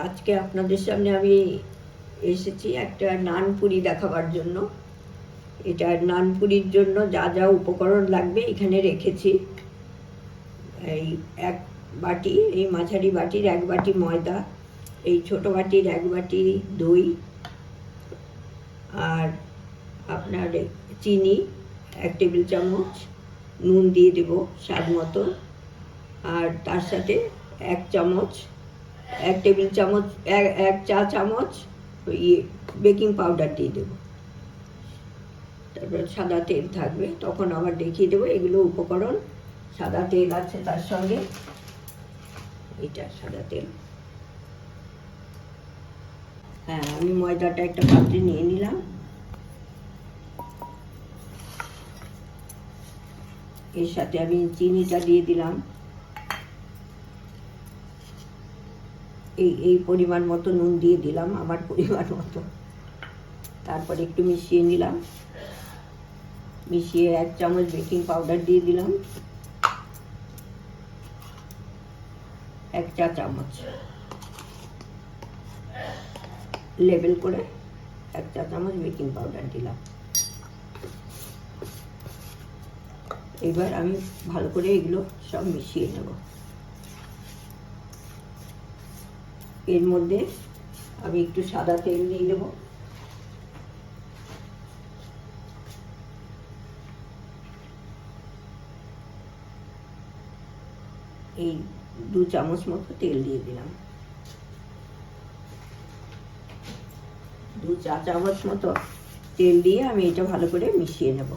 আজকে আপনাদের সামনে আমি এসেছি একটা নান পুরি দেখাবার জন্য। এটা নান পুরির জন্য যা যা উপকরণ লাগবে এখানে রেখেছি। এই এক বাটি, এই মাঝারি বাটির এক বাটি ময়দা, এই ছোট বাটির এক বাটি দই, আর আপনার চিনি 1 টেবিল চামচ, নুন দিয়ে দেব স্বাদ মতো, আর তার সাথে 1 চামচ, 1 টেবিল চামচ, এক চা চামচ বেকিং পাউডার দিয়ে দেবো। তারপর সাদা তেল থাকবে, তখন আবার দেখিয়ে দেবো। এগুলো উপকরণ। সাদা তেল আছে তার সঙ্গে, এটা সাদা তেল। আমি ময়দাটা একটা পাত্রে নিয়ে নিলাম। এর সাথে আমি চিনিটা দিয়ে দিলাম, এই পরিমাণ মতো নুন দিয়ে দিলাম, আমার পরিমাণ মতো। তারপর একটু মিশিয়ে নিলাম, মিশিয়ে 1 চামচ বেকিং পাউডার দিয়ে দিলাম, 1 চা চামচ লেবেল করে 1 চা চামচ বেকিং পাউডার দিলাম। এবার আমি ভালো করে এগুলো সব মিশিয়ে নেব। এর মধ্যে আমি একটু সাদা তেল দিয়ে দেব, এই 2 চামচ মতো তেল দিয়ে দিলাম। 2 চা চামচ মতো তেল দিয়ে আমি এটা ভালো করে মিশিয়ে নেব।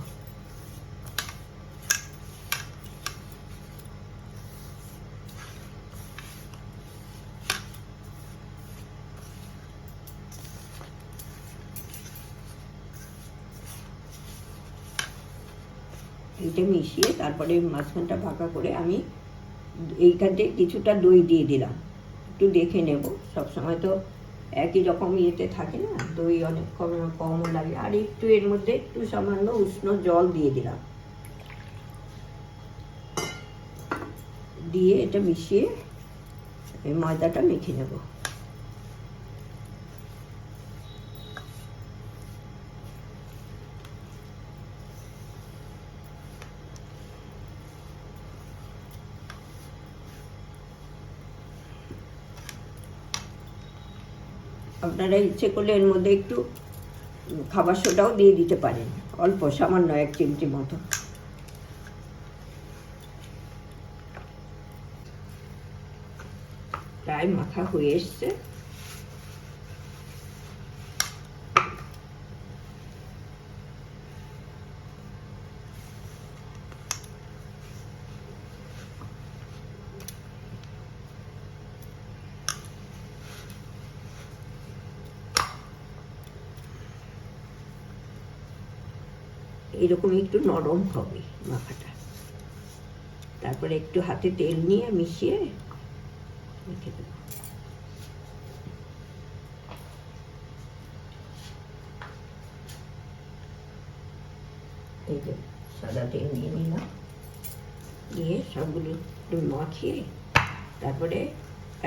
এইটা মিশিয়ে তারপরে মাঝখানটা ফাঁকা করে আমি এইখানতে কিছুটা দই দিয়ে দিলাম। একটু দেখে নেব, সবসময় তো একই রকম ইয়েতে থাকে না, দই অনেক কম লাগে। আর একটু এর মধ্যে একটু সামান্য উষ্ণ জল দিয়ে দিলাম, দিয়ে এটা মিশিয়ে এই ময়দাটা মেখে নেব। আপনারা ইচ্ছে করলে এর মধ্যে একটু খাবার সোডাও দিয়ে দিতে পারেন, অল্প সামান্য 1 চিমটি মতো। প্রায় মাখা হয়ে এসছে। এরকম একটু নরম হবে মাখাটা। তারপরে একটু হাতে তেল নিয়ে মিশিয়ে রেখে দেব। এই যে সাদা তেল নিয়ে নিলাম, নিয়ে সবগুলো একটু মাখিয়ে তারপরে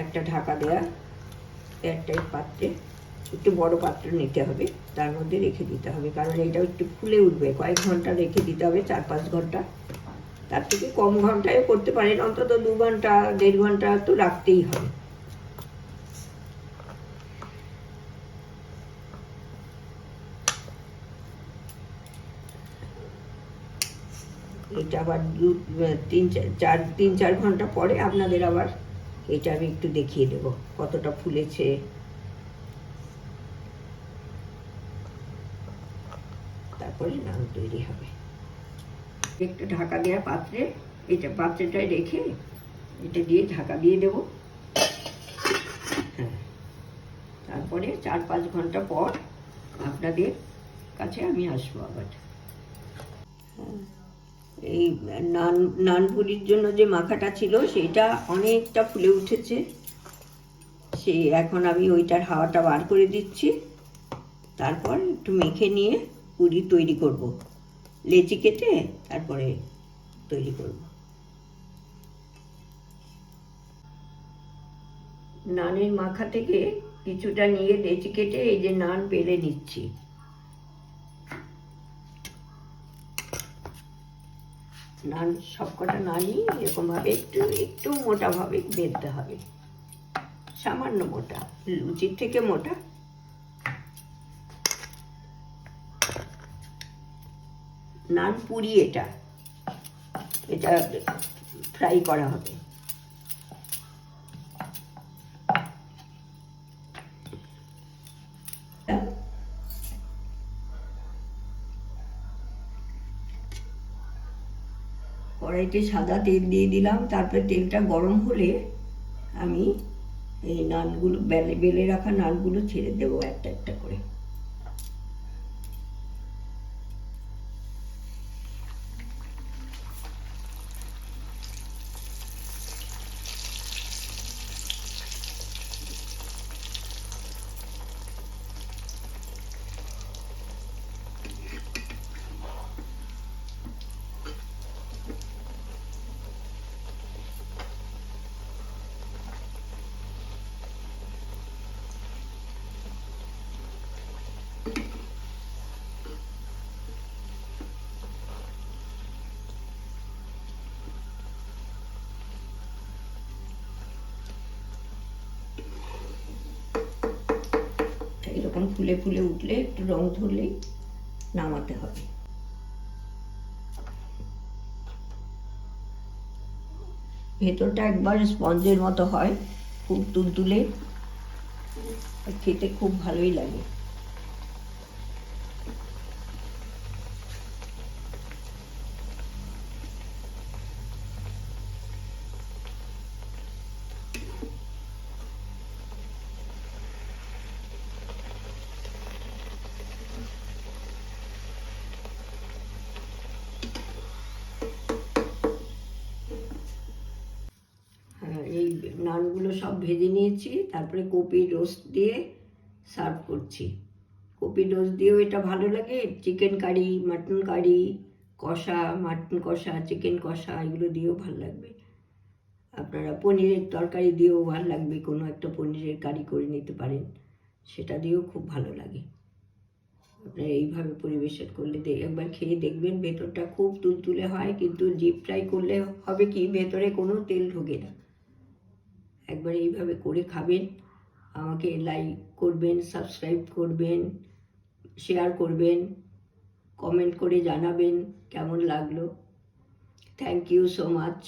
একটা ঢাকা দেওয়া এয়ারটাইট পাত্রে, একটু বড় পাত্র নিতে হবে, তার মধ্যে রেখে দিতে হবে, কারণ এটা একটু ফুলে উঠবে। কয়েক ঘন্টা রেখে দিতে হবে, 4-5 ঘন্টা, তার থেকে কম ঘন্টায় করতে পারেন, অন্তত 2 ঘন্টা 1.5 ঘন্টা তো রাখতেই হবে। এটা আবার 3-4 ঘন্টা পরে আপনাদের আবার এটা আমি একটু দেখিয়ে দেব কতটা ফুলেছে। তারপরে নান তৈরি হবে। একটু ঢাকা দেওয়া পাত্রে, এটা পাত্রটায় রেখে এটা দিয়ে ঢাকা দিয়ে দেব। তারপরে 4-5 ঘন্টা পর আপনাদের কাছে আমি আসবো আবার। এই নান পুরির জন্য যে মাখাটা ছিল সেটা অনেকটা ফুলে উঠেছে। এখন আমি ওইটার হাওয়াটা বার করে দিচ্ছি। তারপর একটু মেখে নিয়ে পুরি তৈরি করব, লেচি কেটে তারপরে তৈরি করব। নানের মাখা থেকে কিছুটা নিয়ে লেচি কেটে এই যে নান বেলে নিচ্ছি। নান সবকটা নানই এরকমভাবে একটু একটু মোটাভাবে বেলতে হবে, সামান্য মোটা, লুচির থেকে মোটা। নান পুরি, এটা ফ্রাই করা হবে। কড়াইতে সাদা তেল দিয়ে দিলাম, তারপরে তেলটা গরম হলে আমি এই নানগুলো বেলে রাখা নানগুলো ছেড়ে দেবো একটা একটা করে। এরকম ফুলে ফুলে উঠলে একটু রং ধরলেই নামাতে হবে। ভেতরটা একবার স্পঞ্জের মতো হয়, খুব তুলতুলে, খেতে খুব ভালোই লাগে। এই নানগুলো সব ভেজে নিয়েছি, তারপরে কপি রোস্ট দিয়ে সার্ভ করছি। কপি রোস্ট দিয়েও এটা ভালো লাগে, চিকেন কারি, মাটন কারি, কষা, মাটন কষা, চিকেন কষা, এগুলো দিয়েও ভালো লাগবে। আপনারা পনিরের তরকারি দিয়েও ভালো লাগবে, কোনো একটা পনিরের কারি করে নিতে পারেন, সেটা দিয়েও খুব ভালো লাগে। আপনারা এইভাবে পরিবেশন করলে একবার খেয়ে দেখবেন, ভেতরটা খুব তুলতুলে হয়, কিন্তু ডিপ ফ্রাই করলে হবে কি ভেতরে কোনো তেল ঢোকে না। একবার এইভাবে করে খাবেন, আমাকে লাইক করবেন, সাবস্ক্রাইব করবেন, শেয়ার করবেন, কমেন্ট করে জানাবেন কেমন লাগলো। Thank you so much.